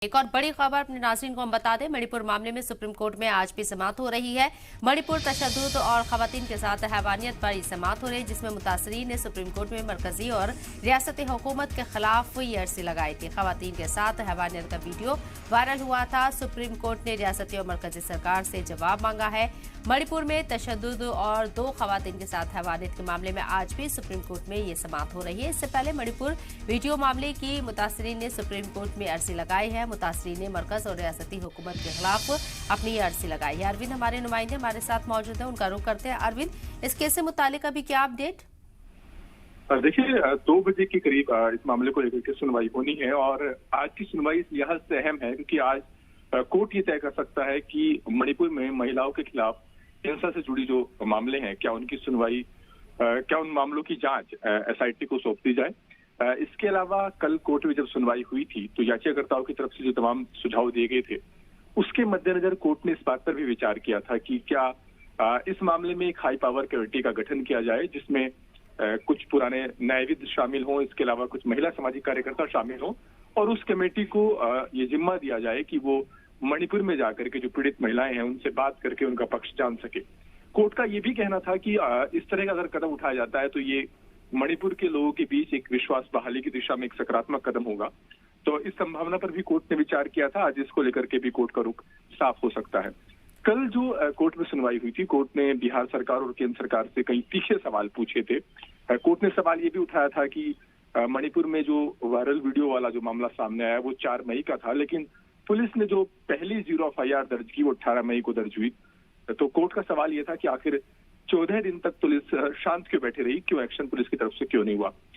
एक और बड़ी खबर अपने नाज़रीन को हम बता दें। मणिपुर मामले में सुप्रीम कोर्ट में आज भी समाअत हो रही है। मणिपुर तशद्दुद और खवातीन के साथ हैवानियत पर समाअत हो रही है, जिसमें मुतासरीन ने सुप्रीम कोर्ट में मरकजी और रियासती हुकूमत के खिलाफ ये अर्जी लगाई थी। खवातीन के साथ हैवानियत का वीडियो वायरल हुआ था। सुप्रीम कोर्ट ने रियासती और मरकजी सरकार से जवाब मांगा है। मणिपुर में तशद्दुद और 2 खवातीन के साथ हैवानियत के मामले में आज भी सुप्रीम कोर्ट में ये समाअत हो रही है। इससे पहले मणिपुर वीडियो मामले की मुतासरीन ने सुप्रीम कोर्ट में अर्जी लगाई है। मुतासरीन ने मरकज और रियासती हुकूमत के खिलाफ अपनी अर्जी लगाई है। अरविंद हमारे नुमाइंदे हमारे साथ मौजूद है, उनका रुख करते हैं। अरविंद, इस केस से मुतालिक अभी क्या अपडेट? देखिए, 2 बजे के करीब इस मामले को लेकर के सुनवाई होनी है और आज की सुनवाई इस लिहाज से अहम है क्योंकि आज कोर्ट ये तय कर सकता है कि मणिपुर में महिलाओं के खिलाफ हिंसा से जुड़ी जो मामले हैं, क्या उनकी सुनवाई, क्या उन मामलों की जांच एसआईटी को सौंप दी जाए। इसके अलावा कल कोर्ट में जब सुनवाई हुई थी तो याचिकाकर्ताओं की तरफ से जो तमाम सुझाव दिए गए थे, उसके मद्देनजर कोर्ट ने इस बात पर भी विचार किया था कि क्या इस मामले में एक हाई पावर कमेटी का गठन किया जाए, जिसमें कुछ पुराने न्यायविद शामिल हों, इसके अलावा कुछ महिला सामाजिक कार्यकर्ता शामिल हों और उस कमेटी को ये जिम्मा दिया जाए कि वो मणिपुर में जाकर के जो पीड़ित महिलाएं हैं उनसे बात करके उनका पक्ष जान सके। कोर्ट का ये भी कहना था कि इस तरह का अगर कदम उठाया जाता है तो ये मणिपुर के लोगों के बीच एक विश्वास बहाली की दिशा में एक सकारात्मक कदम होगा। तो इस संभावना पर भी कोर्ट ने विचार किया था। आज इसको लेकर के भी कोर्ट का रुख साफ हो सकता है। कल जो कोर्ट में सुनवाई हुई थी, कोर्ट ने बिहार सरकार और केंद्र सरकार से कई तीखे सवाल पूछे थे। कोर्ट ने सवाल ये भी उठाया था कि मणिपुर में जो वायरल वीडियो वाला जो मामला सामने आया वो 4 मई का था, लेकिन पुलिस ने जो पहली 0 एफआईआर दर्ज की वो 18 मई को दर्ज हुई। तो कोर्ट का सवाल ये था कि आखिर 14 दिन तक पुलिस शांत क्यों बैठी रही, क्यों एक्शन पुलिस की तरफ से क्यों नहीं हुआ।